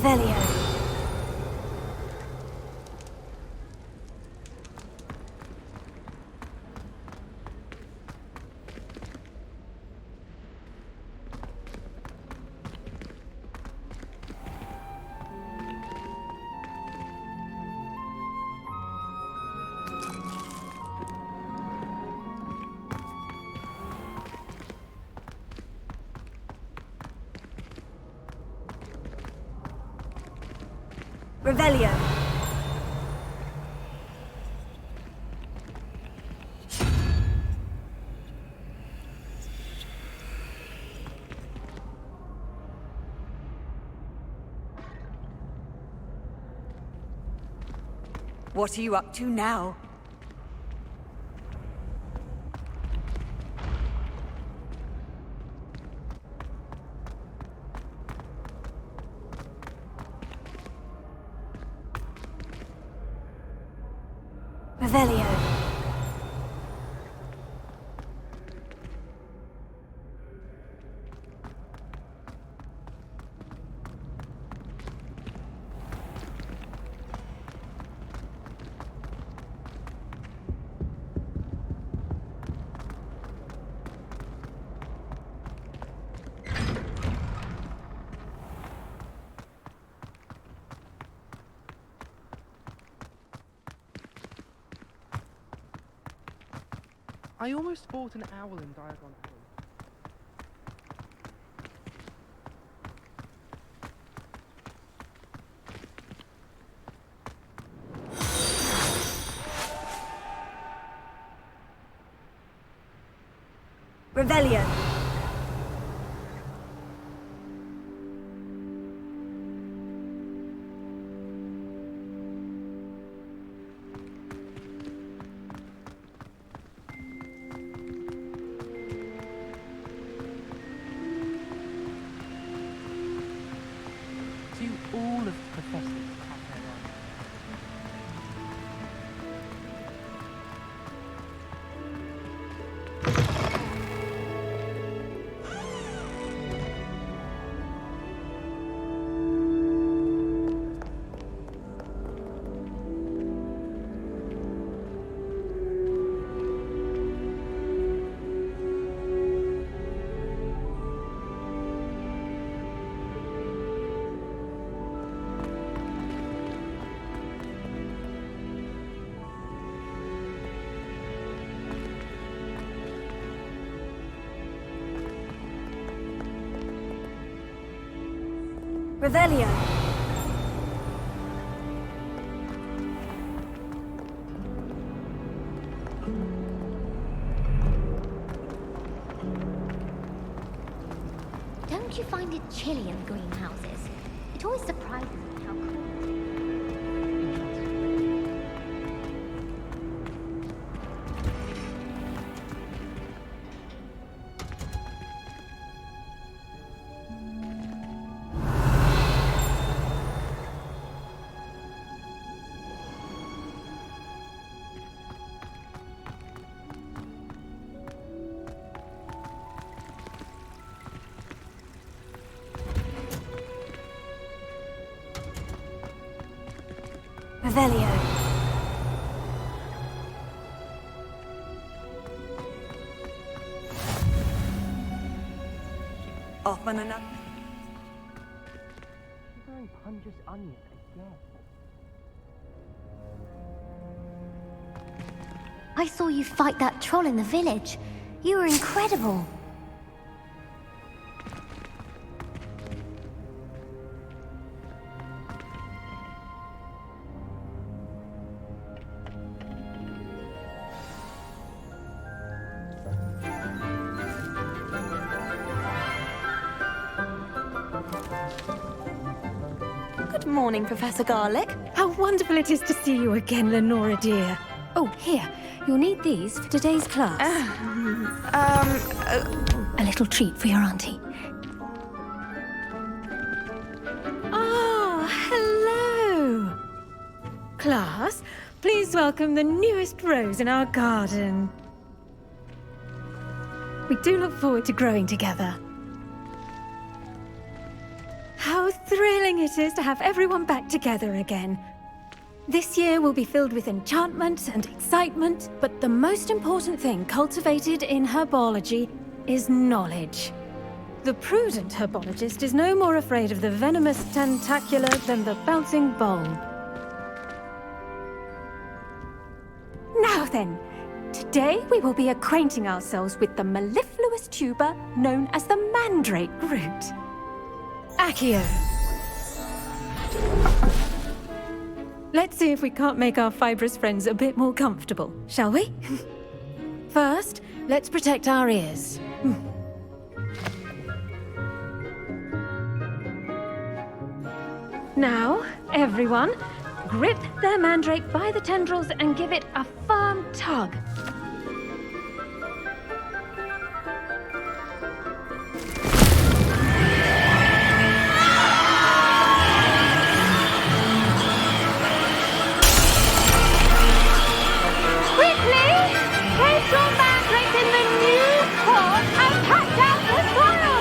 Revelio. Revelio. What are you up to now? Revelio. I almost bought an owl in Diagon Alley. Revelio. Do all of the professors have their own? Revelio. Don't you find it chilly in the greenhouses? It always surprises me how cool it is. Revelio. Off on another. Very pungent onion again. I saw you fight that troll in the village. You were incredible. Good morning, Professor Garlic. How wonderful it is to see you again, Lenora dear. Oh, here. You'll need these for today's class. A little treat for your auntie. Oh, hello. Class, please welcome the newest rose in our garden. We do look forward to growing together. How thrilling it is to have everyone back together again. This year will be filled with enchantment and excitement, but the most important thing cultivated in herbology is knowledge. The prudent herbologist is no more afraid of the venomous tentacular than the bouncing bulb. Now then, today we will be acquainting ourselves with the mellifluous tuber known as the mandrake root. Accio. Let's see if we can't make our fibrous friends a bit more comfortable, shall we? First, let's protect our ears. Now, everyone, grip their mandrake by the tendrils and give it a firm tug. Quickly, place your mandrake in the new pot and cut out the soil.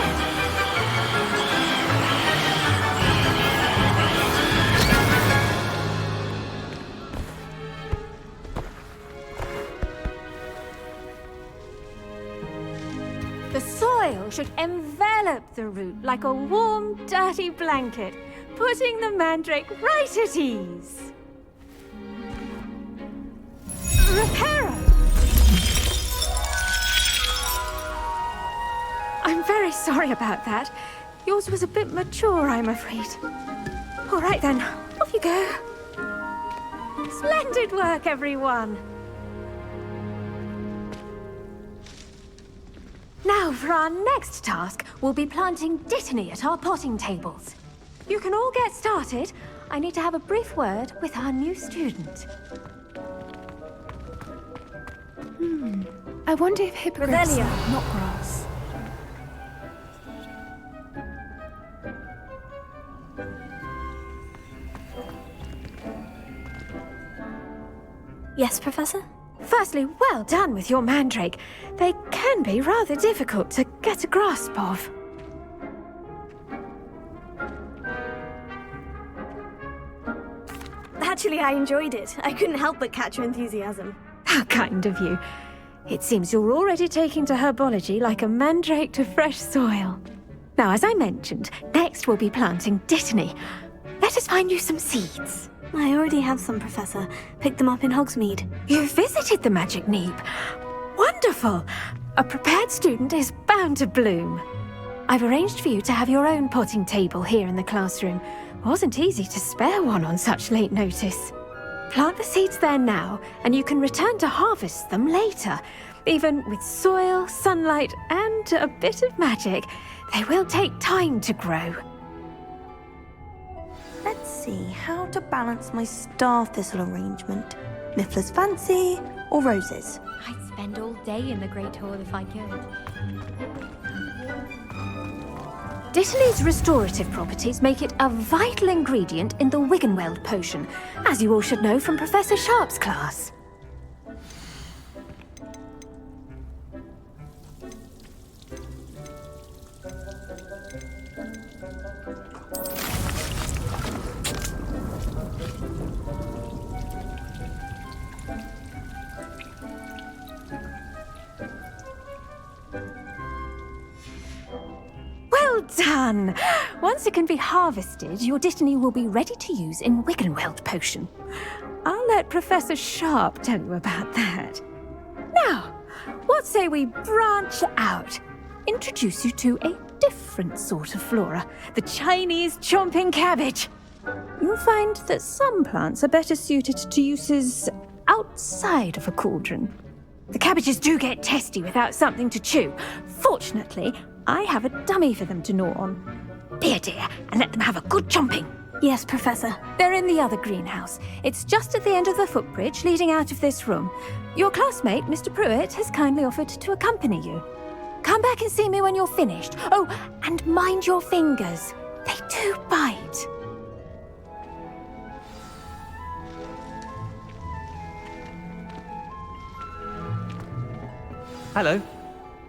The soil should envelop the root like a warm, dirty blanket, putting the mandrake right at ease. Reparo! I'm very sorry about that. Yours was a bit mature, I'm afraid. All right then, off you go. Splendid work, everyone. Now, for our next task, we'll be planting dittany at our potting tables. You can all get started. I need to have a brief word with our new student. I wonder if hippogriffs Revelio. are not grass. Yes, Professor? Firstly, well done with your mandrake. They can be rather difficult to get a grasp of. Actually, I enjoyed it. I couldn't help but catch your enthusiasm. How kind of you. It seems you're already taking to herbology like a mandrake to fresh soil. Now, as I mentioned, next we'll be planting dittany. Let us find you some seeds. I already have some, Professor. Picked them up in Hogsmeade. You visited the Magic Neep. Wonderful! A prepared student is bound to bloom. I've arranged for you to have your own potting table here in the classroom. Wasn't easy to spare one on such late notice. Plant the seeds there now, and you can return to harvest them later. Even with soil, sunlight, and a bit of magic, they will take time to grow. Let's see how to balance my star thistle arrangement. Miffler's Fancy or roses? I'd spend all day in the Great Hall if I could. Dittany's restorative properties make it a vital ingredient in the Wiggenweld potion, as you all should know from Professor Sharp's class. Well done! Once it can be harvested, your dittany will be ready to use in Wiggenweld potion. I'll let Professor Sharp tell you about that. Now, what say we branch out? Introduce you to a different sort of flora, the Chinese chomping cabbage. You'll find that some plants are better suited to uses outside of a cauldron. The cabbages do get testy without something to chew. Fortunately, I have a dummy for them to gnaw on. Be a dear and let them have a good chomping. Yes, Professor. They're in the other greenhouse. It's just at the end of the footbridge leading out of this room. Your classmate, Mr. Pruitt, has kindly offered to accompany you. Come back and see me when you're finished. Oh, and mind your fingers. They do bite. Hello.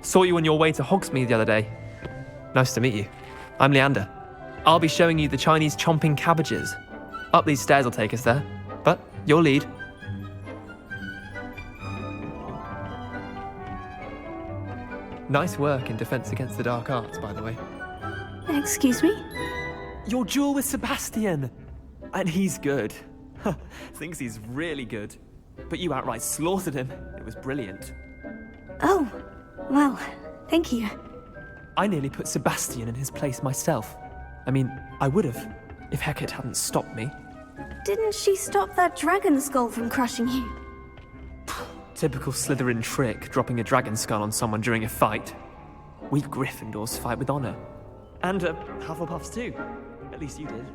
Saw you on your way to Hogsmeade the other day. Nice to meet you. I'm Leander. I'll be showing you the Chinese chomping cabbages. Up these stairs will take us there, but your lead. Nice work in Defense Against the Dark Arts, by the way. Excuse me? Your duel with Sebastian! And he's good. Thinks he's really good. But you outright slaughtered him. It was brilliant. Oh, well, thank you. I nearly put Sebastian in his place myself. I mean, I would have, if Hecate hadn't stopped me. Didn't she stop that dragon skull from crushing you? Typical Slytherin trick, dropping a dragon skull on someone during a fight. We Gryffindors fight with honor. And Hufflepuffs too. At least you did.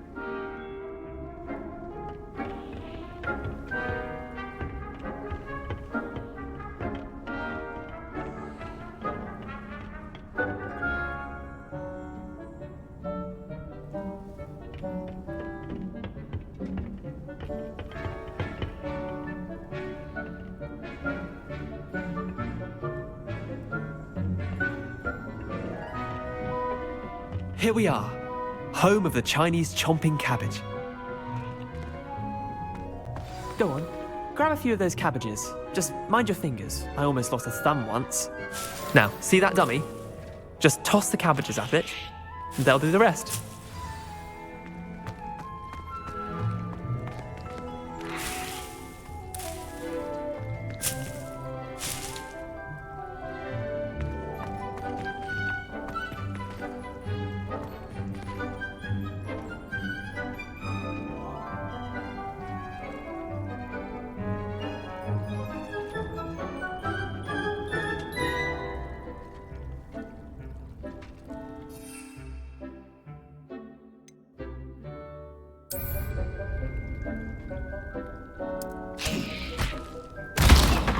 Here we are, home of the Chinese chomping cabbage. Go on, grab a few of those cabbages. Just mind your fingers. I almost lost a thumb once. Now, see that dummy? Just toss the cabbages at it, and they'll do the rest.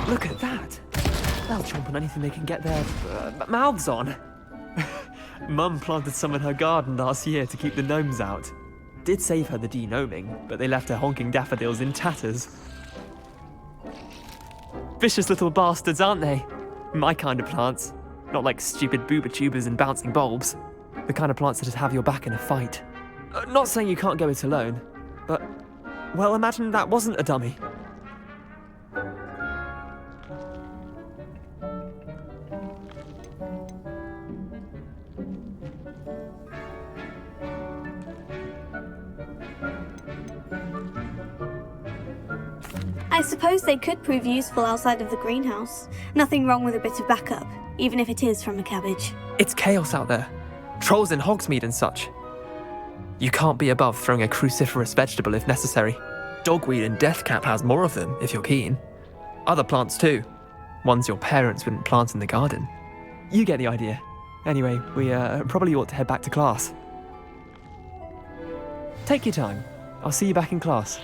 Look at that! They'll chomp on anything they can get their mouths on. Mum planted some in her garden last year to keep the gnomes out. Did save her the de-gnoming, but they left her honking daffodils in tatters. Vicious little bastards, aren't they? My kind of plants. Not like stupid booba tubers and bouncing bulbs. The kind of plants that'd have your back in a fight. Not saying you can't go it alone, but, well, imagine that wasn't a dummy. I suppose they could prove useful outside of the greenhouse. Nothing wrong with a bit of backup, even if it is from a cabbage. It's chaos out there. Trolls in Hogsmeade and such. You can't be above throwing a cruciferous vegetable if necessary. Dogweed and deathcap has more of them, if you're keen. Other plants too. Ones your parents wouldn't plant in the garden. You get the idea. Anyway, we probably ought to head back to class. Take your time. I'll see you back in class.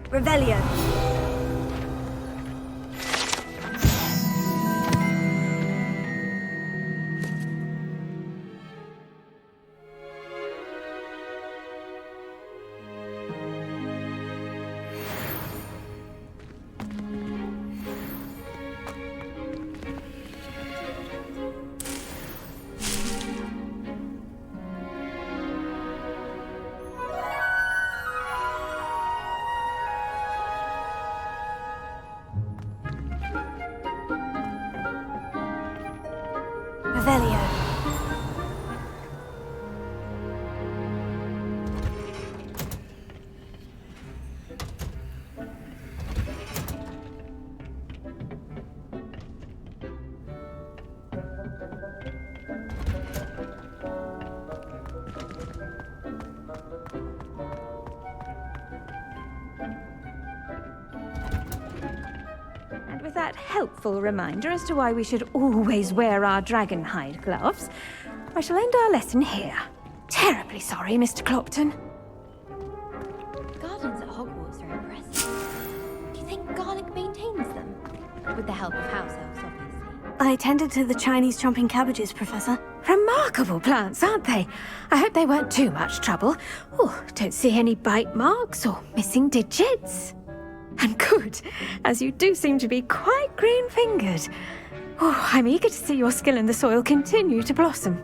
Revelio. Revelio. And with that helpful reminder as to why we should always wear our dragon hide gloves, I shall end our lesson here. Terribly sorry, Mr. Clopton. Gardens at Hogwarts are impressive. Do you think Garlic maintains them? With the help of house elves, obviously. I tended to the Chinese chomping cabbages, Professor. Remarkable plants, aren't they? I hope they weren't too much trouble. Oh, don't see any bite marks or missing digits. And good, as you do seem to be quite green-fingered. Oh, I'm eager to see your skill in the soil continue to blossom.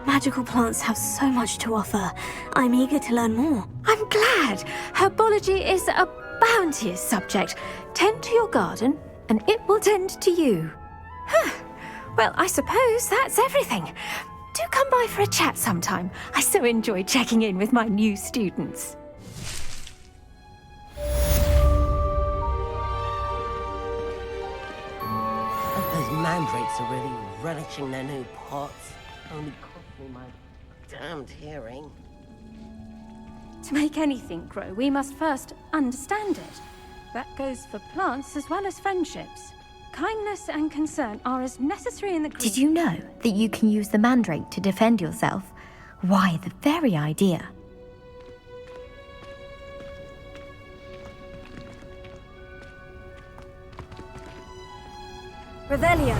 Magical plants have so much to offer. I'm eager to learn more. I'm glad. Herbology is a bounteous subject. Tend to your garden, and it will tend to you. Huh. Well, I suppose that's everything. Do come by for a chat sometime. I so enjoy checking in with my new students. Those mandrakes are really relishing their new pots. Only cost me my damned hearing. To make anything grow, we must first understand it. That goes for plants as well as friendships. Kindness and concern are as necessary in the... Did you know that you can use the mandrake to defend yourself? Why, the very idea. Revelio.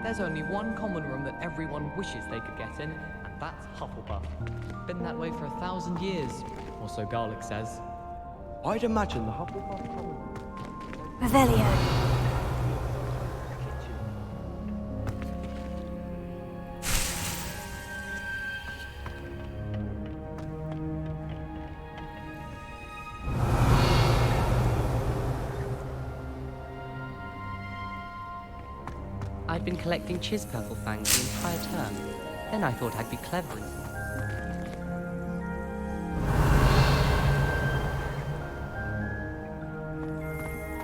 There's only one common room that everyone wishes they could get in, and that's Hufflepuff. Been that way for 1,000 years, or so Garlic says. I'd imagine the Hufflepuff common room. Revelio. I'd been collecting Chiz-Purple fangs the entire term. Then I thought I'd be clever.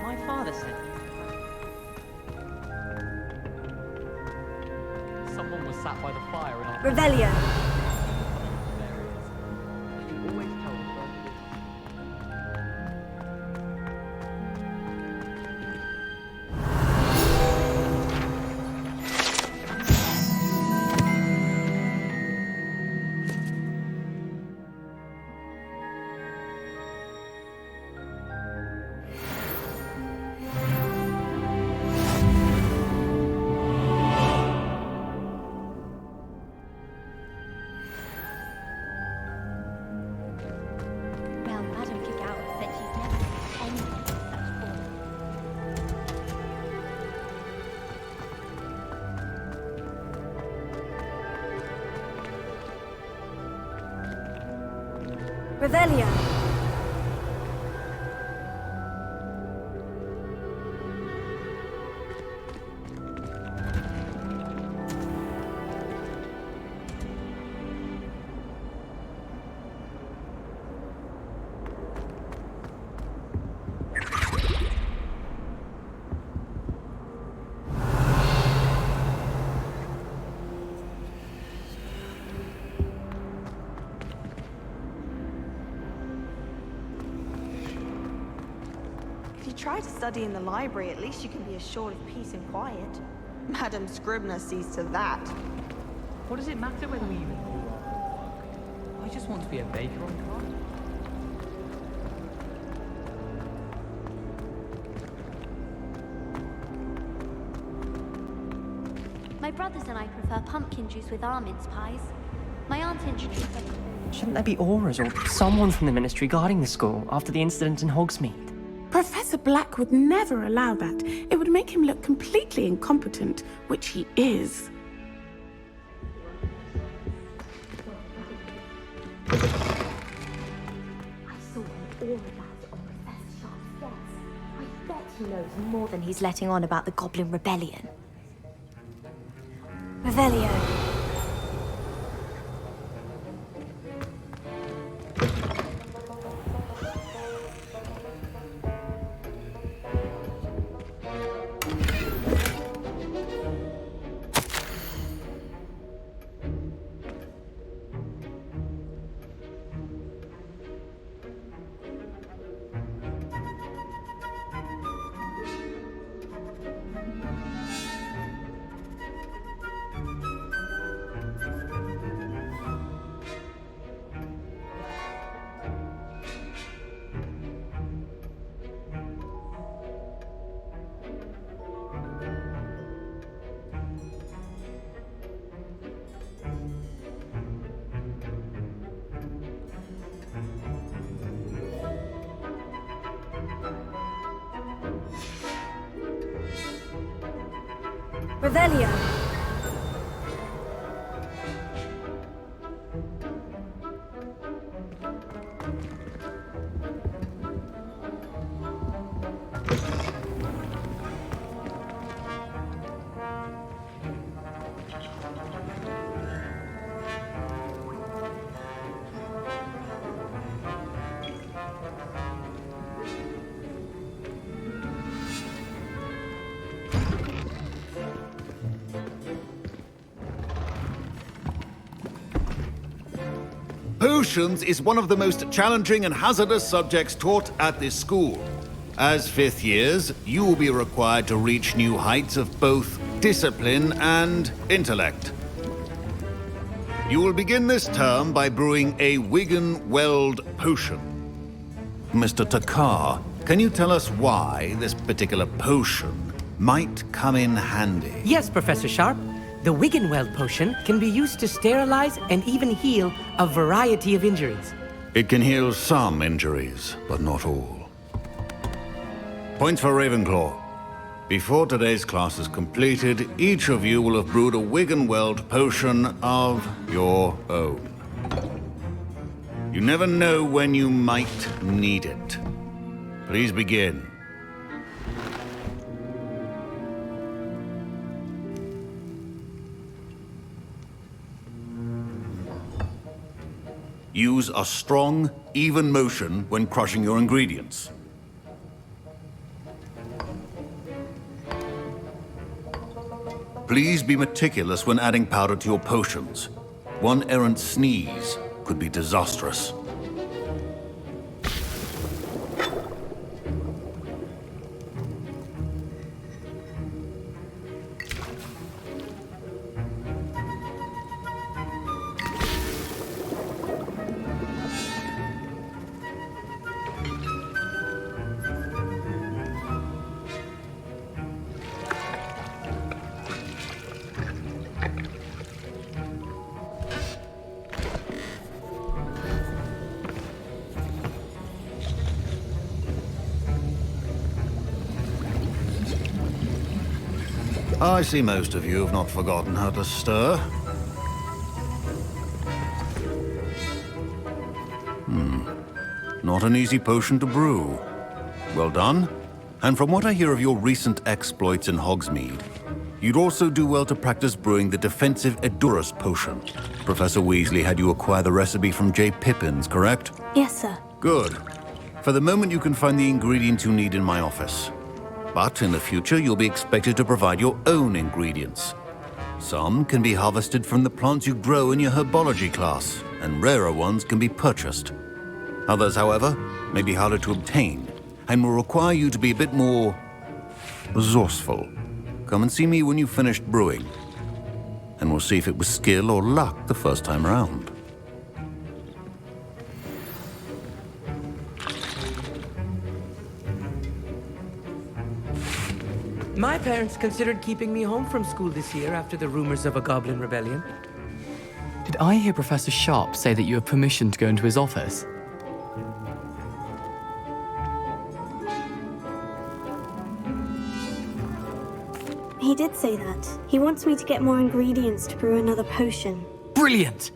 My father said... Someone was sat by the fire and I... Revelio. There it is. I can always tell the first bit. Well, Madame Kagawa said she'd never seen anything of such form. Revelio. If you try to study in the library, at least you can be assured of peace and quiet. Madame Scribner sees to that. What does it matter whether we even do our work? I just want to be a baker on cart. My brothers and I prefer pumpkin juice with our mince pies. My aunt introduced us. Shouldn't there be auras or someone from the ministry guarding the school after the incident in Hogsmeade? Professor Black would never allow that. It would make him look completely incompetent, which he is. I saw him all about on Professor Sharp's desk. I bet he knows more than he's letting on about the Goblin Rebellion. Revelio. Revelio. Potions is one of the most challenging and hazardous subjects taught at this school. As fifth years, you will be required to reach new heights of both discipline and intellect. You will begin this term by brewing a Wiggenweld potion. Mr. Takar, can you tell us why this particular potion might come in handy? Yes, Professor Sharp. The Wiggenweld potion can be used to sterilize and even heal a variety of injuries. It can heal some injuries, but not all. Points for Ravenclaw. Before today's class is completed, each of you will have brewed a Wiggenweld potion of your own. You never know when you might need it. Please begin. Use a strong, even motion when crushing your ingredients. Please be meticulous when adding powder to your potions. One errant sneeze could be disastrous. I see most of you have not forgotten how to stir. Not an easy potion to brew. Well done. And from what I hear of your recent exploits in Hogsmeade, you'd also do well to practice brewing the defensive Edurus potion. Professor Weasley had you acquire the recipe from J. Pippins, correct? Yes, sir. Good. For the moment, you can find the ingredients you need in my office. But in the future, you'll be expected to provide your own ingredients. Some can be harvested from the plants you grow in your herbology class, and rarer ones can be purchased. Others, however, may be harder to obtain, and will require you to be a bit more resourceful. Come and see me when you've finished brewing, and we'll see if it was skill or luck the first time around. My parents considered keeping me home from school this year after the rumors of a goblin rebellion. Did I hear Professor Sharp say that you have permission to go into his office? He did say that. He wants me to get more ingredients to brew another potion. Brilliant!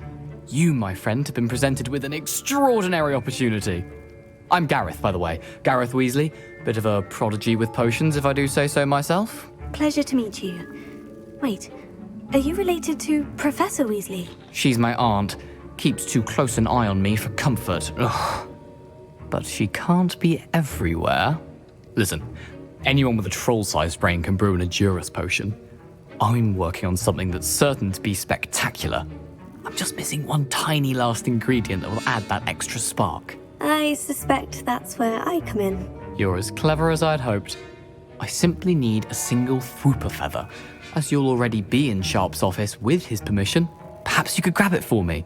You, my friend, have been presented with an extraordinary opportunity. I'm Gareth, by the way. Gareth Weasley. Bit of a prodigy with potions, if I do say so myself. Pleasure to meet you. Wait, are you related to Professor Weasley? She's my aunt. Keeps too close an eye on me for comfort. Ugh. But she can't be everywhere. Listen, anyone with a troll-sized brain can brew an Edurus potion. I'm working on something that's certain to be spectacular. I'm just missing one tiny last ingredient that will add that extra spark. I suspect that's where I come in. You're as clever as I'd hoped. I simply need a single Fwooper feather. As you'll already be in Sharp's office with his permission, perhaps you could grab it for me.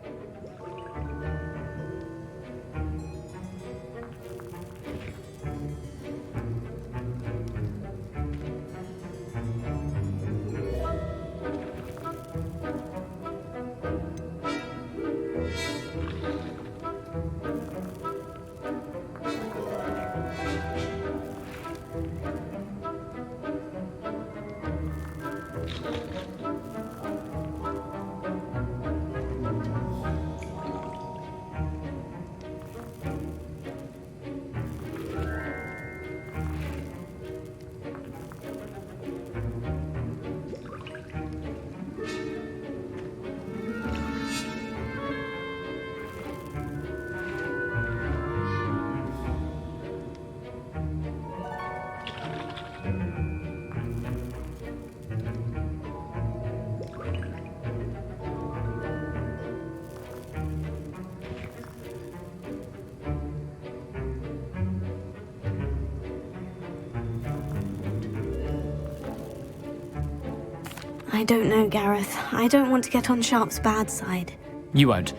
I don't know, Gareth. I don't want to get on Sharp's bad side. You won't.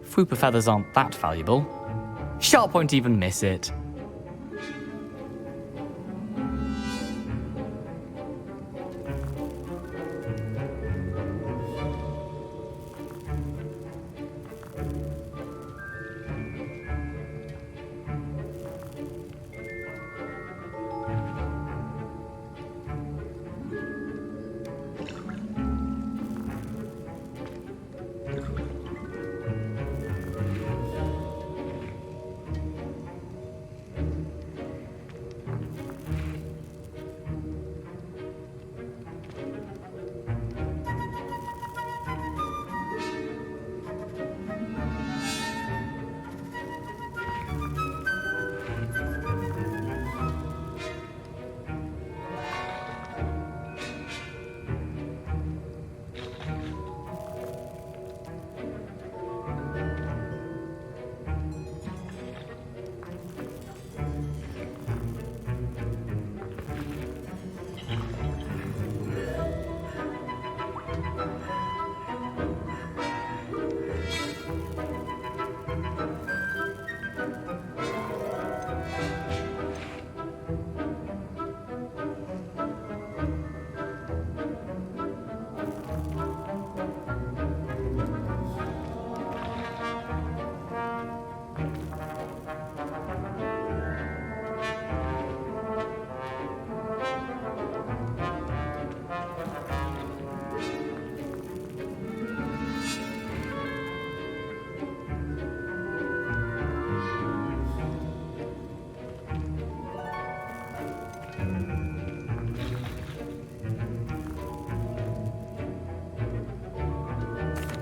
Fupa feathers aren't that valuable. Sharp won't even miss it.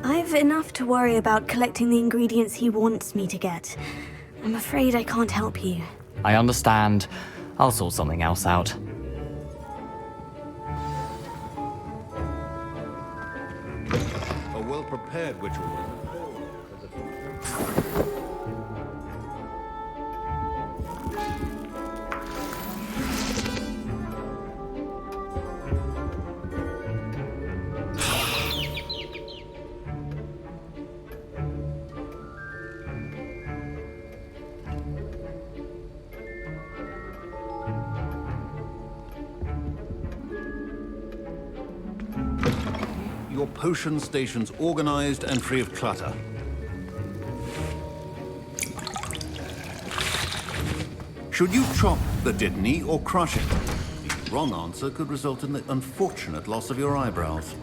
I've enough to worry about collecting the ingredients he wants me to get. I'm afraid I can't help you. I understand. I'll sort something else out. A well-prepared ritual. Your potion station's organized and free of clutter. Should you chop the Dittany or crush it? The wrong answer could result in the unfortunate loss of your eyebrows.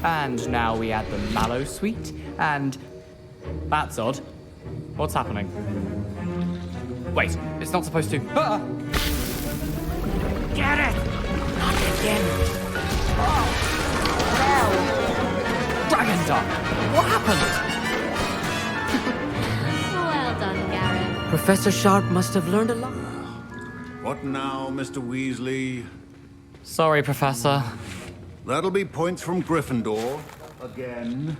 And now we add the mallow sweet, and... That's odd. What's happening? Wait, it's not supposed to... Ah! Get it! Not again. Dragon Duck! What happened? Well done, Gareth. Professor Sharp must have learned a lot. What now, Mr. Weasley? Sorry, Professor. That'll be points from Gryffindor. Again.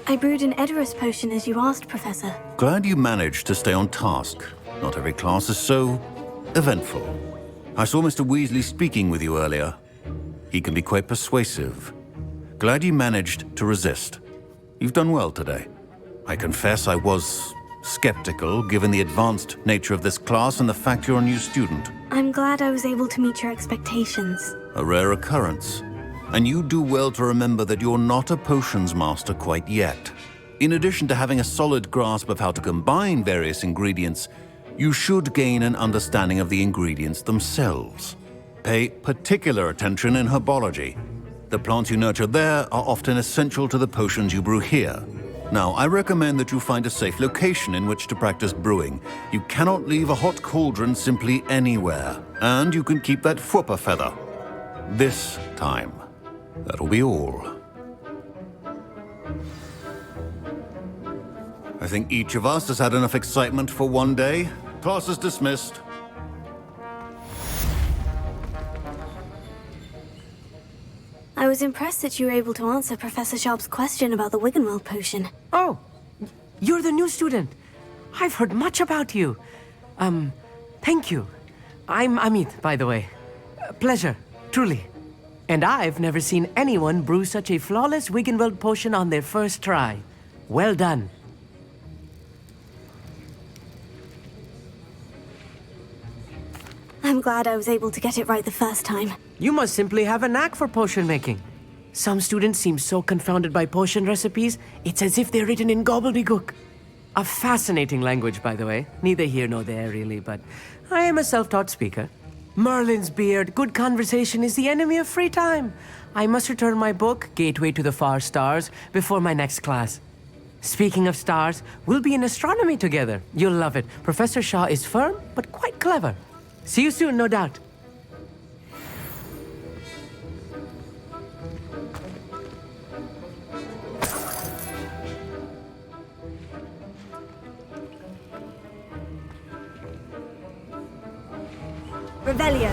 I brewed an Edorus potion as you asked, Professor. Glad you managed to stay on task. Not every class is so eventful. I saw Mr. Weasley speaking with you earlier. He can be quite persuasive. Glad you managed to resist. You've done well today. I confess I was skeptical, given the advanced nature of this class and the fact you're a new student. I'm glad I was able to meet your expectations. A rare occurrence. And you do well to remember that you're not a potions master quite yet. In addition to having a solid grasp of how to combine various ingredients, you should gain an understanding of the ingredients themselves. Pay particular attention in herbology. The plants you nurture there are often essential to the potions you brew here. Now, I recommend that you find a safe location in which to practice brewing. You cannot leave a hot cauldron simply anywhere, and you can keep that Fwooper feather. This time. That'll be all. I think each of us has had enough excitement for one day. Class is dismissed. I was impressed that you were able to answer Professor Sharp's question about the Wiggenweld potion. Oh, you're the new student. I've heard much about you. Thank you. I'm Amit, by the way. Pleasure, truly. And I've never seen anyone brew such a flawless Wiggenweld potion on their first try. Well done. I'm glad I was able to get it right the first time. You must simply have a knack for potion making. Some students seem so confounded by potion recipes, it's as if they're written in gobbledygook. A fascinating language, by the way. Neither here nor there, really, but I am a self-taught speaker. Merlin's beard, good conversation is the enemy of free time. I must return my book, Gateway to the Far Stars, before my next class. Speaking of stars, we'll be in astronomy together. You'll love it. Professor Shaw is firm, but quite clever. See you soon, no doubt. Revelio.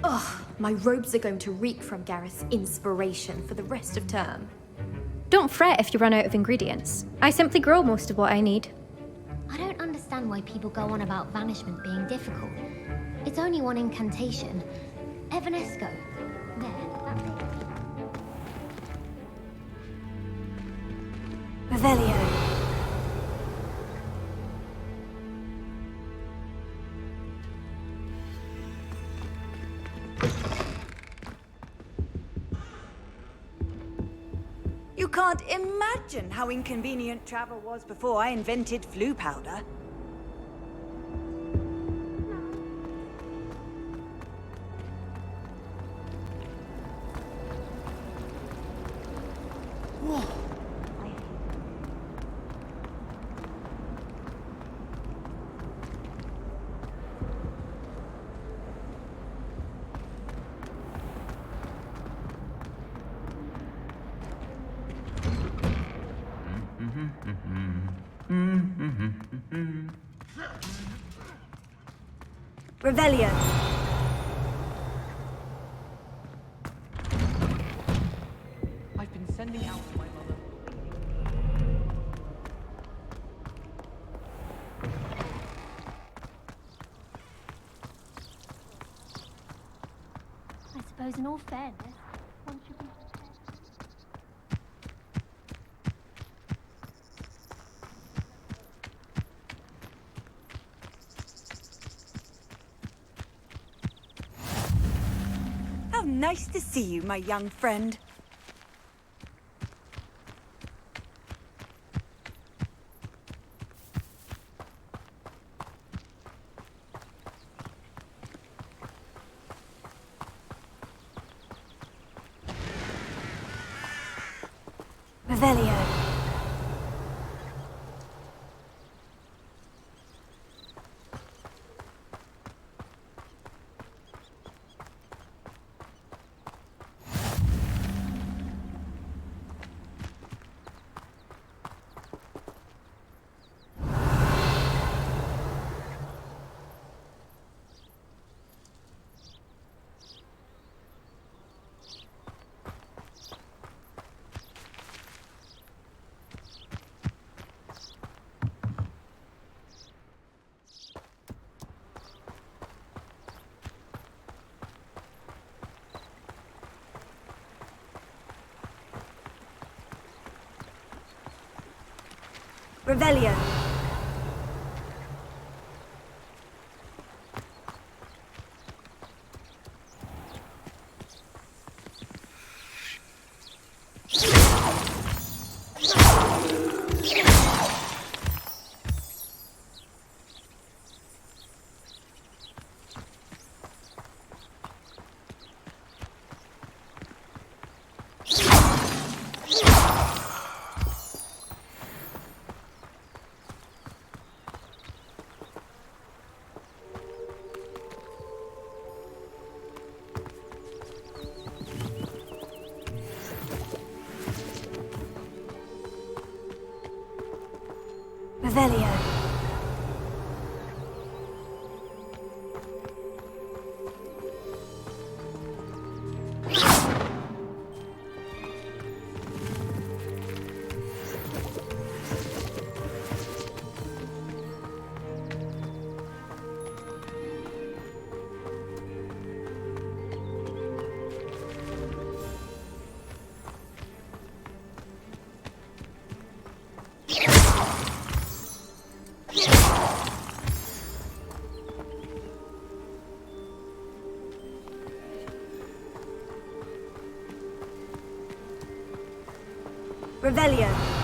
Ugh, my robes are going to reek from Gareth's inspiration for the rest of term. Don't fret if you run out of ingredients. I simply grow most of what I need. I don't understand why people go on about banishment being difficult. It's only one incantation. Evanesco. There, that's it. Revelio. You can't imagine how inconvenient travel was before I invented flu powder. Revelio. I've been sending out to my mother. I suppose in all fairness, one should be... How nice to see you, my young friend. Revelio. Revelio. Revelio. Revelio.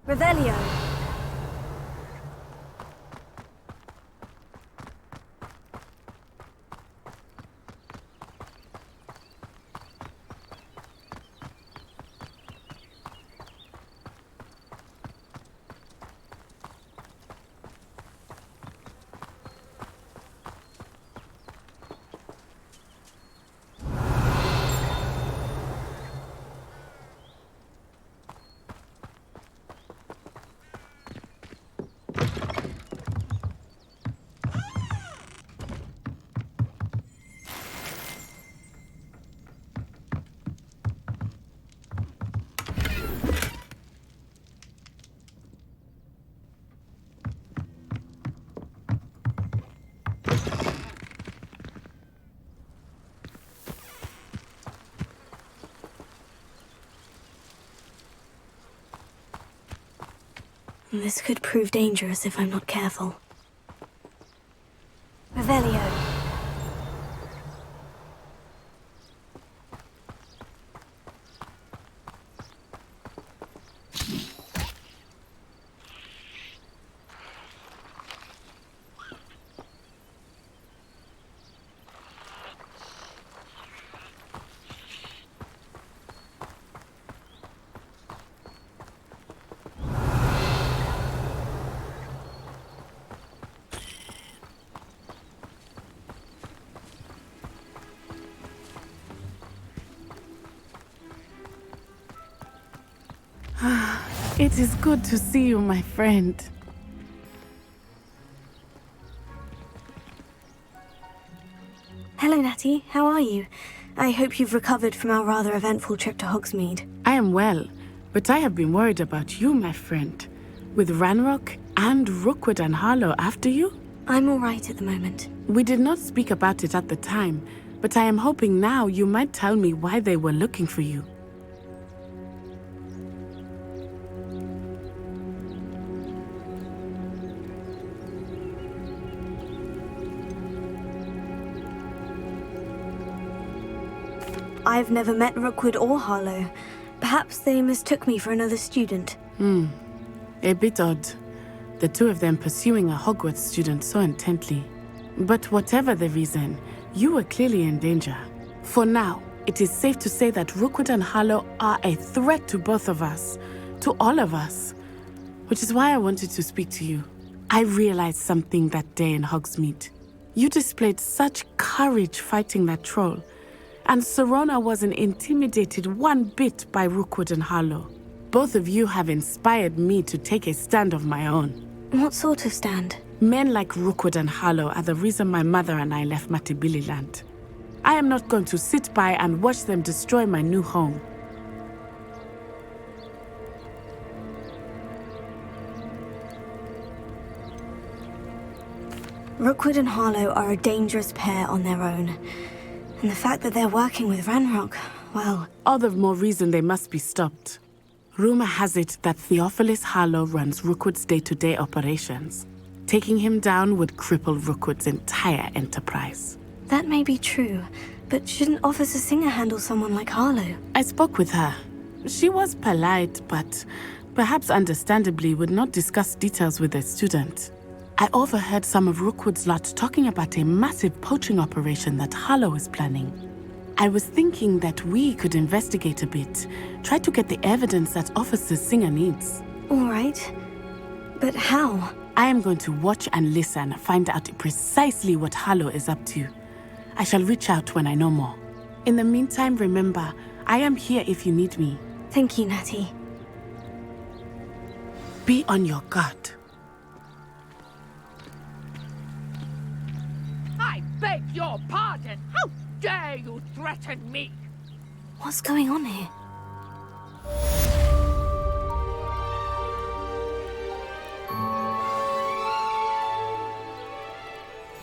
Revelio. This could prove dangerous if I'm not careful. Revelio. It is good to see you, my friend. Hello, Natty. How are you? I hope you've recovered from our rather eventful trip to Hogsmeade. I am well, but I have been worried about you, my friend. With Ranrock and Rookwood and Harlow after you? I'm all right at the moment. We did not speak about it at the time, but I am hoping now you might tell me why they were looking for you. I've never met Rookwood or Harlow. Perhaps they mistook me for another student. A bit odd. The two of them pursuing a Hogwarts student so intently. But whatever the reason, you were clearly in danger. For now, it is safe to say that Rookwood and Harlow are a threat to both of us. To all of us. Which is why I wanted to speak to you. I realized something that day in Hogsmeade. You displayed such courage fighting that troll. And Serona wasn't intimidated one bit by Rookwood and Harlow. Both of you have inspired me to take a stand of my own. What sort of stand? Men like Rookwood and Harlow are the reason my mother and I left Matibili land. I am not going to sit by and watch them destroy my new home. Rookwood and Harlow are a dangerous pair on their own. And the fact that they're working with Ranrock, well... All the more reason they must be stopped. Rumor has it that Theophilus Harlow runs Rookwood's day-to-day operations. Taking him down would cripple Rookwood's entire enterprise. That may be true, but shouldn't Officer Singer handle someone like Harlow? I spoke with her. She was polite, but perhaps understandably would not discuss details with a student. I overheard some of Rookwood's lot talking about a massive poaching operation that Harlow is planning. I was thinking that we could investigate a bit, try to get the evidence that Officer Singer needs. All right. But how? I am going to watch and listen, find out precisely what Harlow is up to. I shall reach out when I know more. In the meantime, remember, I am here if you need me. Thank you, Natty. Be on your guard. I beg your pardon! How dare you threaten me? What's going on here?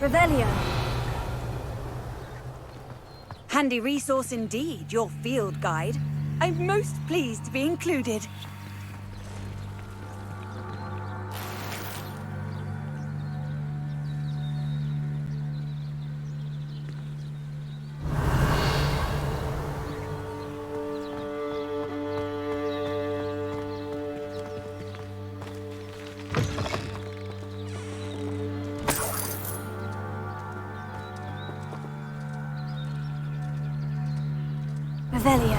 Revelio. Handy resource indeed, your field guide. I'm most pleased to be included. Revelio.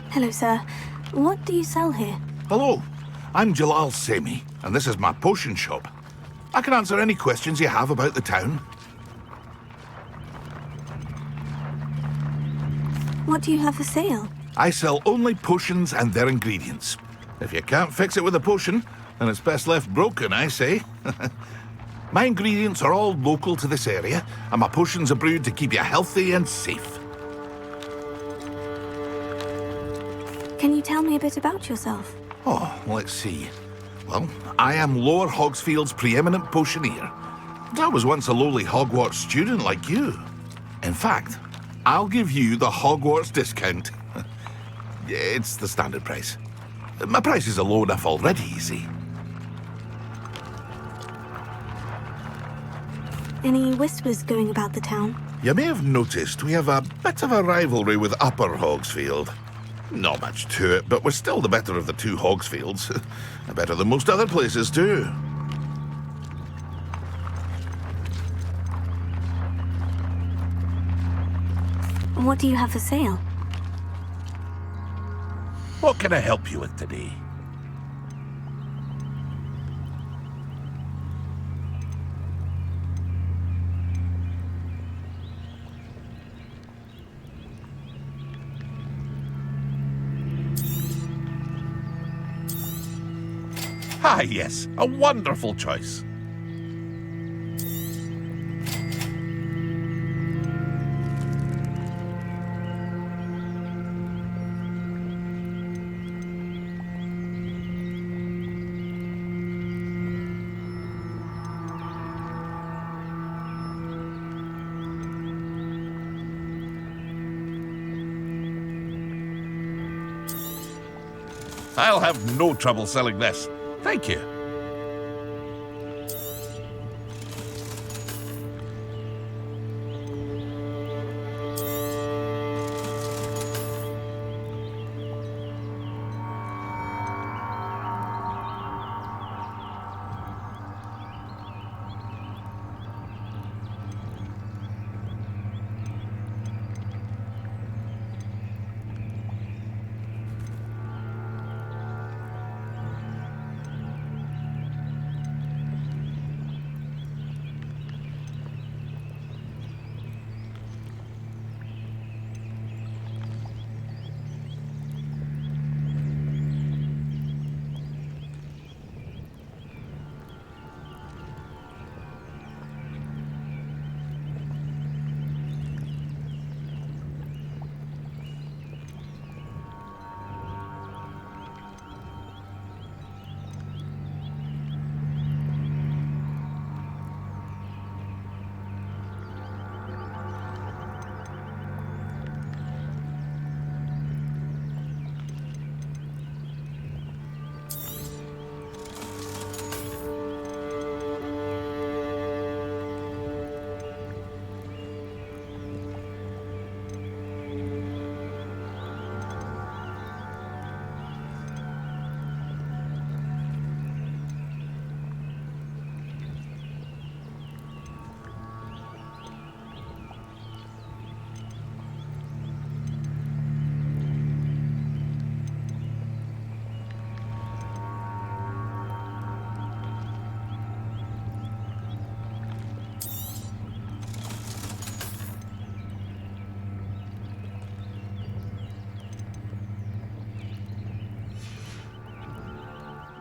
Hello, sir. What do you sell here? Hello, I'm Jalal Semi, and this is my potion shop. I can answer any questions you have about the town. What do you have for sale? I sell only potions and their ingredients. If you can't fix it with a potion, then it's best left broken, I say. My ingredients are all local to this area, and my potions are brewed to keep you healthy and safe. Can you tell me a bit about yourself? Oh, let's see. Well, I am Lower Hogsfield's preeminent potioneer. I was once a lowly Hogwarts student like you. In fact, I'll give you the Hogwarts discount. It's the standard price. My prices are low enough already, you see. Any whispers going about the town? You may have noticed we have a bit of a rivalry with Upper Hogsfield. Not much to it, but we're still the better of the two Hogsfields. Better than most other places, too. What do you have for sale? What can I help you with today? Ah, yes, a wonderful choice. I'll have no trouble selling this. Thank you.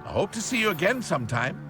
I hope to see you again sometime.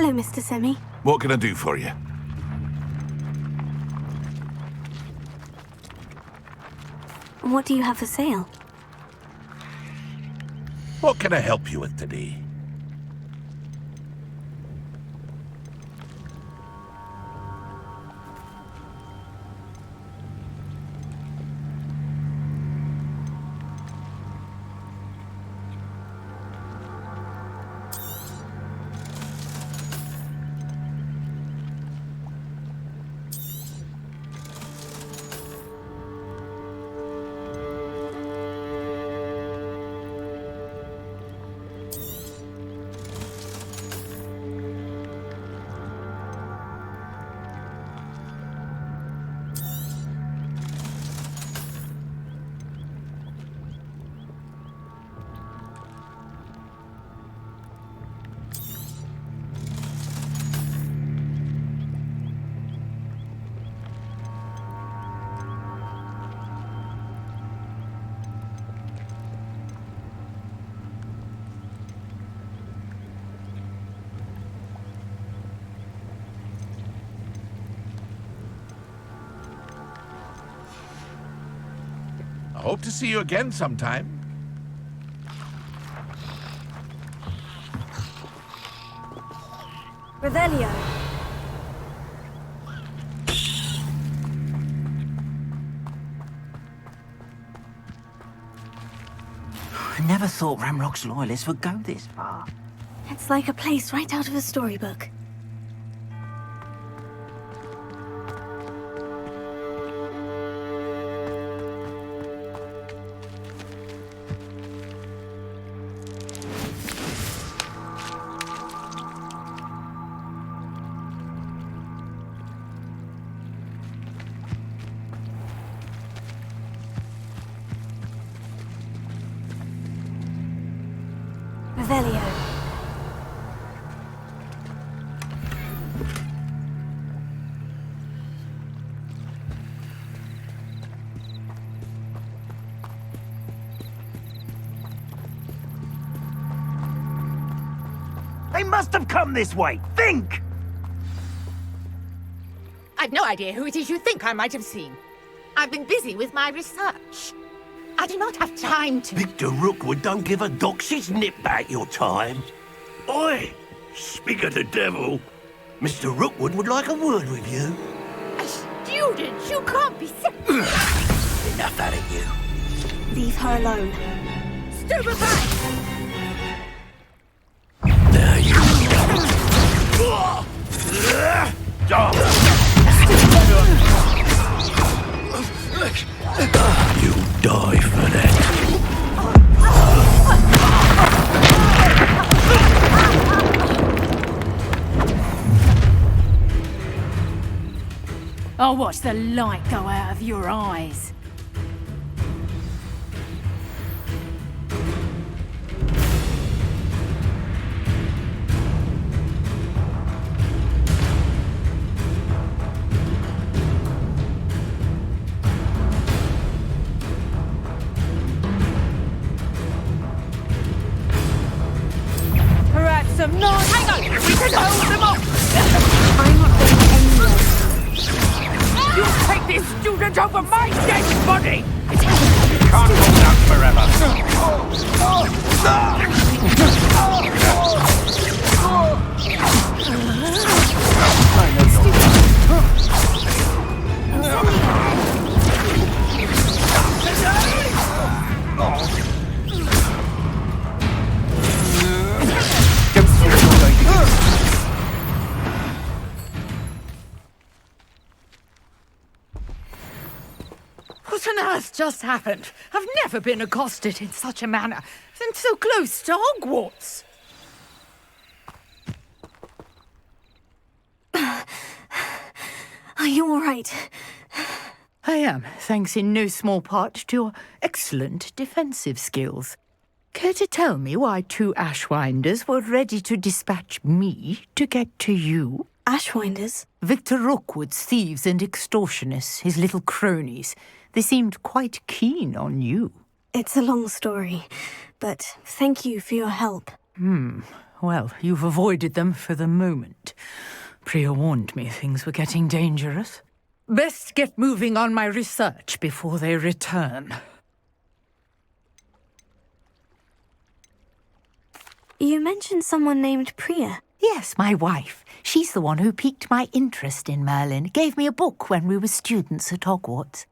Hello, Mr. Semi. What can I do for you? What do you have for sale? What can I help you with today? I hope to see you again sometime. Revelio. I never thought Ramrock's loyalists would go this far. It's like a place right out of a storybook. Revelio. They must have come this way. Think! I've no idea who it is you think I might have seen. I've been busy with my research. I do not have time to... Victor Rookwood don't give a doxy's nip back your time. Oi! Speak of the devil. Mr. Rookwood would like a word with you. A student? You can't be sick. Enough out of you. Leave her alone. Stupefy! There you You'll die for that. I'll watch the light go out of your eyes. Perhaps some non... Hang on! We can hold them off! I'm not going anywhere. You take this student over my dead body! You can't hold out forever. What on earth just happened? I've never been accosted in such a manner, and so close to Hogwarts. Are you all right? I am, thanks in no small part to your excellent defensive skills. Care to tell me why two Ashwinders were ready to dispatch me to get to you? Ashwinders? Victor Rookwood's thieves and extortionists, his little cronies. They seemed quite keen on you. It's a long story, but thank you for your help. Well, you've avoided them for the moment. Priya warned me things were getting dangerous. Best get moving on my research before they return. You mentioned someone named Priya. Yes, my wife. She's the one who piqued my interest in Merlin. Gave me a book when we were students at Hogwarts.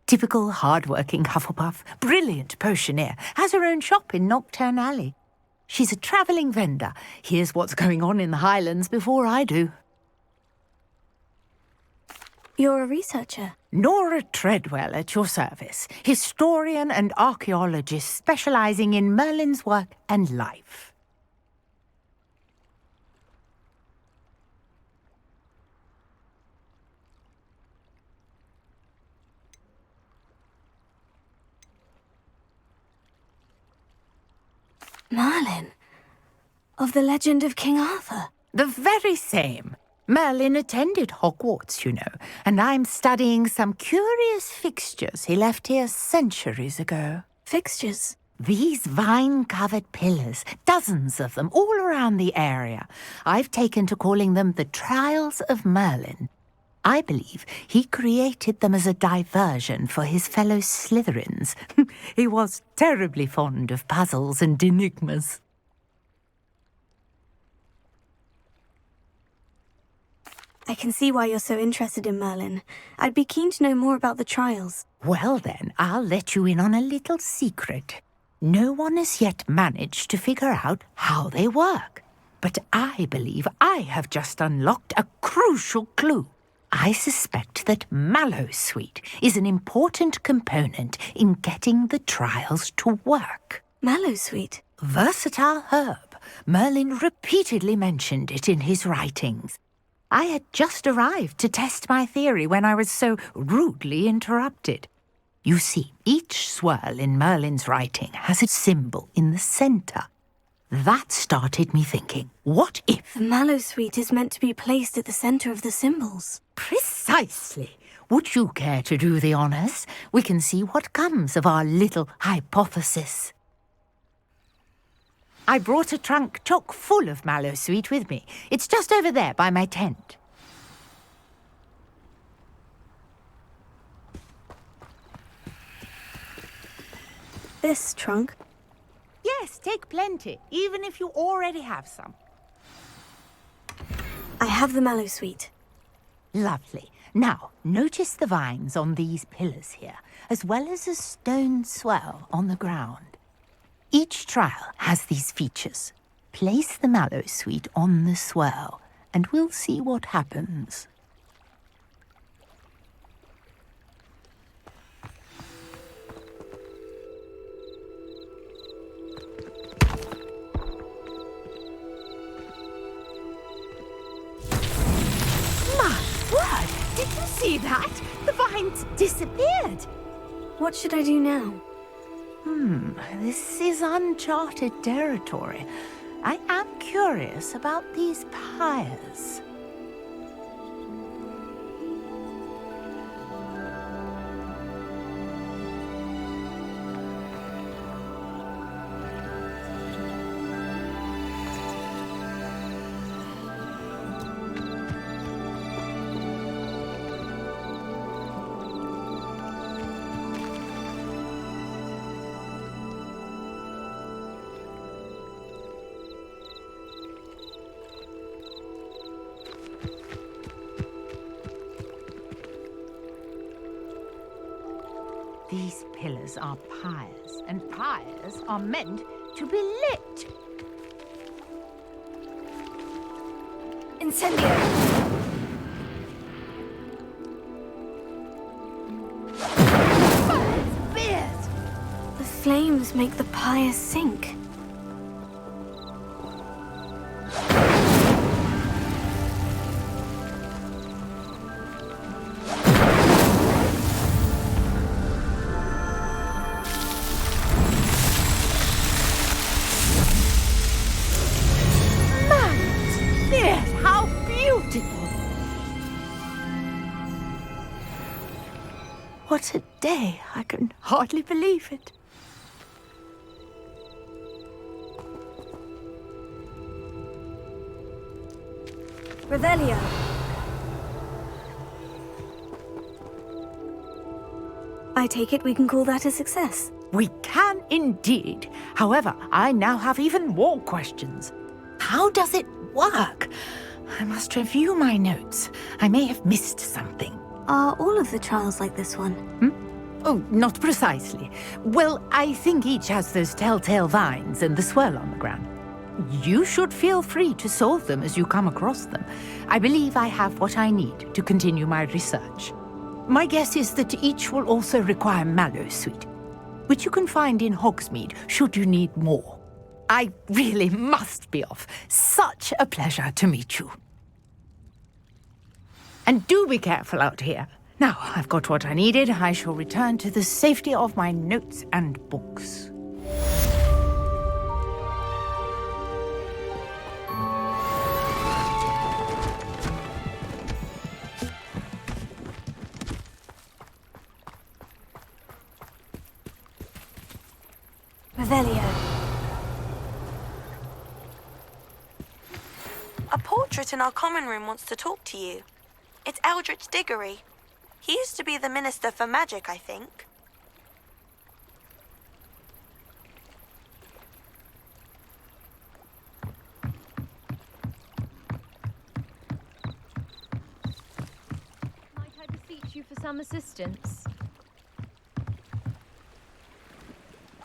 Typical hard-working Hufflepuff, brilliant potioneer, has her own shop in Knockturn Alley. She's a travelling vendor. Hears what's going on in the Highlands before I do. You're a researcher? Nora Treadwell at your service. Historian and archaeologist specialising in Merlin's work and life. Merlin? Of the legend of King Arthur? The very same. Merlin attended Hogwarts, you know, and I'm studying some curious fixtures he left here centuries ago. Fixtures? These vine-covered pillars, dozens of them, all around the area. I've taken to calling them the Trials of Merlin. I believe he created them as a diversion for his fellow Slytherins. He was terribly fond of puzzles and enigmas. I can see why you're so interested in Merlin. I'd be keen to know more about the trials. Well then, I'll let you in on a little secret. No one has yet managed to figure out how they work. But I believe I have just unlocked a crucial clue. I suspect that Mallowsweet is an important component in getting the trials to work. Mallowsweet? Versatile herb. Merlin repeatedly mentioned it in his writings. I had just arrived to test my theory when I was so rudely interrupted. You see, each swirl in Merlin's writing has a symbol in the centre. That started me thinking, what if... The Mallowsweet is meant to be placed at the centre of the symbols. Precisely. Would you care to do the honours? We can see what comes of our little hypothesis. I brought a trunk chock full of Mallowsweet with me. It's just over there by my tent. This trunk? Yes, take plenty, even if you already have some. I have the Mallowsweet. Lovely. Now, notice the vines on these pillars here, as well as a stone swell on the ground. Each trial has these features. Place the Mallowsweet on the swell, and we'll see what happens. My word! Did you see that? The vines disappeared. What should I do now? This is uncharted territory. I am curious about these pyres. These pillars are pyres, and pyres are meant to be lit. Incendio! The flames make the pyre sink. How beautiful! What a day! I can hardly believe it. Revelio. I take it we can call that a success. We can indeed. However, I now have even more questions. How does it work? I must review my notes. I may have missed something. Are all of the trials like this one? Oh, not precisely. Well, I think each has those telltale vines and the swirl on the ground. You should feel free to solve them as you come across them. I believe I have what I need to continue my research. My guess is that each will also require Mallowsweet, which you can find in Hogsmeade should you need more. I really must be off. Such a pleasure to meet you. And do be careful out here. Now I've got what I needed, I shall return to the safety of my notes and books. Revelio. A portrait in our common room wants to talk to you. It's Eldritch Diggory. He used to be the Minister for Magic, I think. Might I beseech you for some assistance?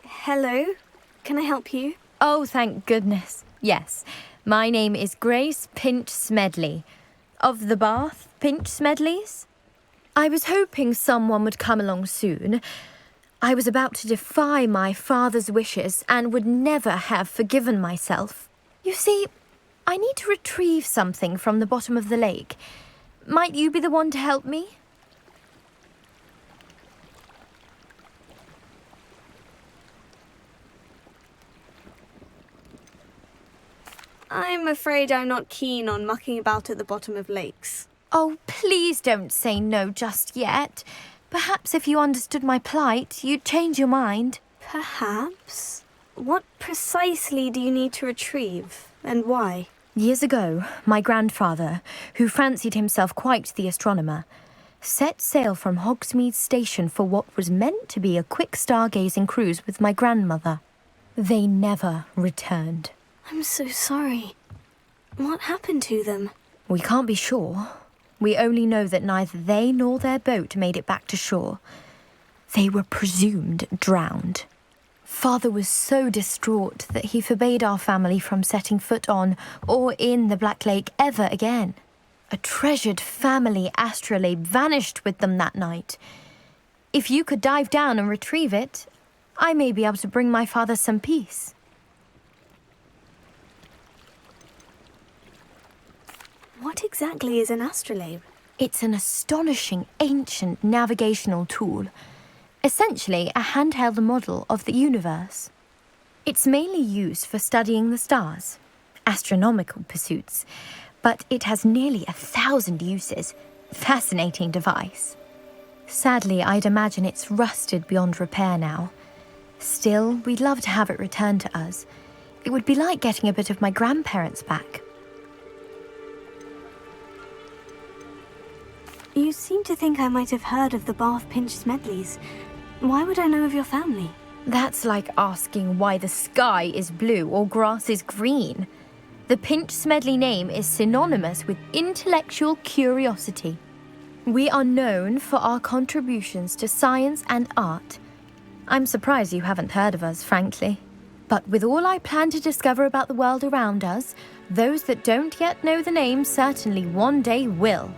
Hello? Can I help you? Oh, thank goodness. Yes. My name is Grace Pinch Smedley. Of the Bath Pinch Smedleys? I was hoping someone would come along soon. I was about to defy my father's wishes and would never have forgiven myself. You see, I need to retrieve something from the bottom of the lake. Might you be the one to help me? I'm afraid I'm not keen on mucking about at the bottom of lakes. Oh, please don't say no just yet. Perhaps if you understood my plight, you'd change your mind. Perhaps? What precisely do you need to retrieve, and why? Years ago, my grandfather, who fancied himself quite the astronomer, set sail from Hogsmeade Station for what was meant to be a quick stargazing cruise with my grandmother. They never returned. I'm so sorry. What happened to them? We can't be sure. We only know that neither they nor their boat made it back to shore. They were presumed drowned. Father was so distraught that he forbade our family from setting foot on or in the Black Lake ever again. A treasured family astrolabe vanished with them that night. If you could dive down and retrieve it, I may be able to bring my father some peace. What exactly is an astrolabe? It's an astonishing ancient navigational tool. Essentially a handheld model of the universe. It's mainly used for studying the stars, astronomical pursuits, but it has nearly 1,000 uses. Fascinating device. Sadly, I'd imagine it's rusted beyond repair now. Still, we'd love to have it returned to us. It would be like getting a bit of my grandparents back. You seem to think I might have heard of the Bath Pinch Smedleys. Why would I know of your family? That's like asking why the sky is blue or grass is green. The Pinch Smedley name is synonymous with intellectual curiosity. We are known for our contributions to science and art. I'm surprised you haven't heard of us, frankly. But with all I plan to discover about the world around us, those that don't yet know the name certainly one day will.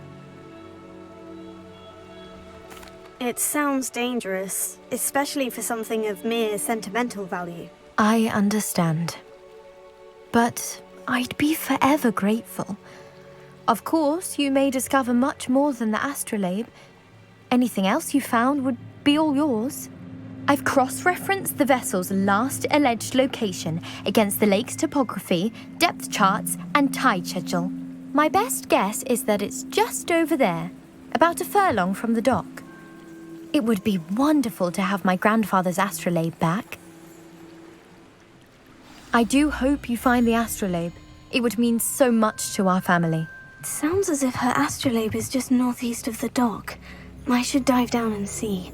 It sounds dangerous, especially for something of mere sentimental value. I understand. But I'd be forever grateful. Of course, you may discover much more than the astrolabe. Anything else you found would be all yours. I've cross-referenced the vessel's last alleged location against the lake's topography, depth charts, and tide schedule. My best guess is that it's just over there, about a furlong from the dock. It would be wonderful to have my grandfather's astrolabe back. I do hope you find the astrolabe. It would mean so much to our family. It sounds as if her astrolabe is just northeast of the dock. I should dive down and see.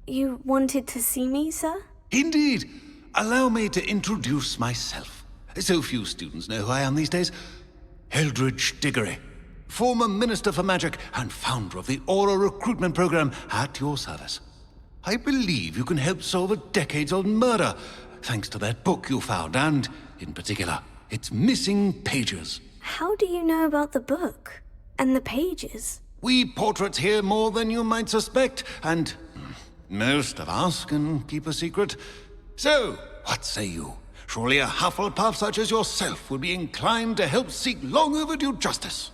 You wanted to see me, sir? Indeed. Allow me to introduce myself. So few students know who I am these days. Eldridge Diggory, former Minister for Magic and founder of the Aura recruitment program, at your service. I believe you can help solve a decades-old murder, thanks to that book you found, and, in particular, its missing pages. How do you know about the book? And the pages? We portraits hear more than you might suspect, and most of us can keep a secret. So, what say you? Surely a Hufflepuff such as yourself would be inclined to help seek long overdue justice.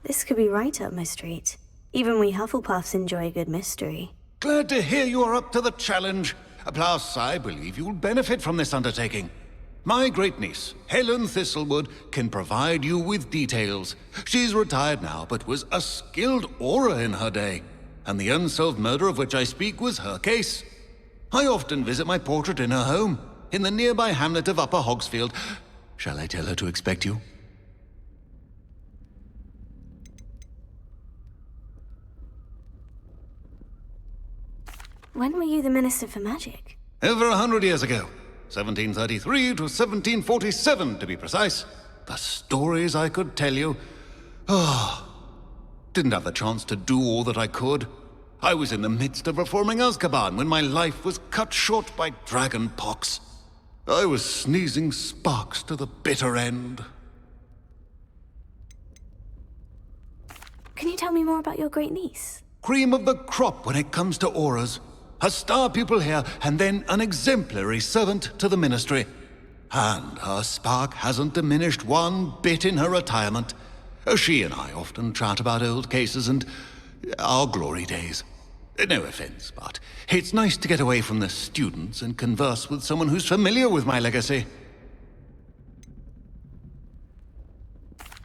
This could be right up my street. Even we Hufflepuffs enjoy a good mystery. Glad to hear you are up to the challenge. Plus, I believe you'll benefit from this undertaking. My great-niece, Helen Thistlewood, can provide you with details. She's retired now, but was a skilled aura in her day. And the unsolved murder of which I speak was her case. I often visit my portrait in her home, in the nearby hamlet of Upper Hogsfield. Shall I tell her to expect you? When were you the Minister for Magic? Over 100 years ago. 1733 to 1747, to be precise. The stories I could tell you. Didn't have the chance to do all that I could. I was in the midst of reforming Azkaban when my life was cut short by dragon pox. I was sneezing sparks to the bitter end. Can you tell me more about your great-niece? Cream of the crop when it comes to auras. A star pupil here, and then an exemplary servant to the ministry. And her spark hasn't diminished one bit in her retirement. She and I often chat about old cases and our glory days. No offense, but it's nice to get away from the students and converse with someone who's familiar with my legacy.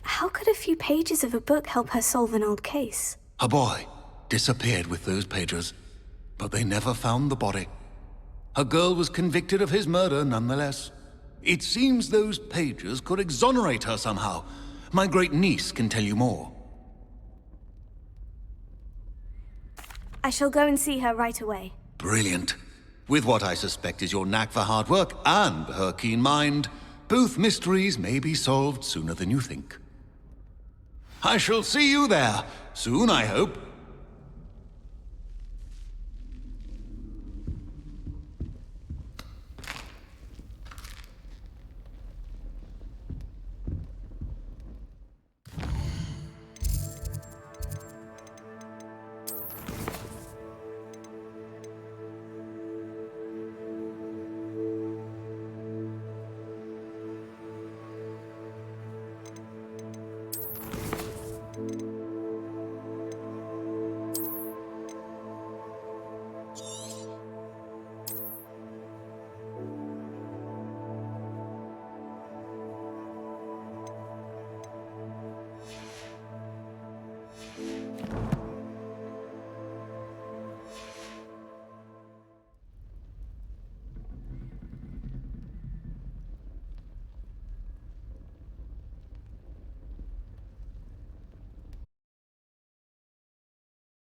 How could a few pages of a book help her solve an old case? A boy disappeared with those pages, but they never found the body. A girl was convicted of his murder nonetheless. It seems those pages could exonerate her somehow. My great-niece can tell you more. I shall go and see her right away. Brilliant. With what I suspect is your knack for hard work and her keen mind, both mysteries may be solved sooner than you think. I shall see you there, soon I hope.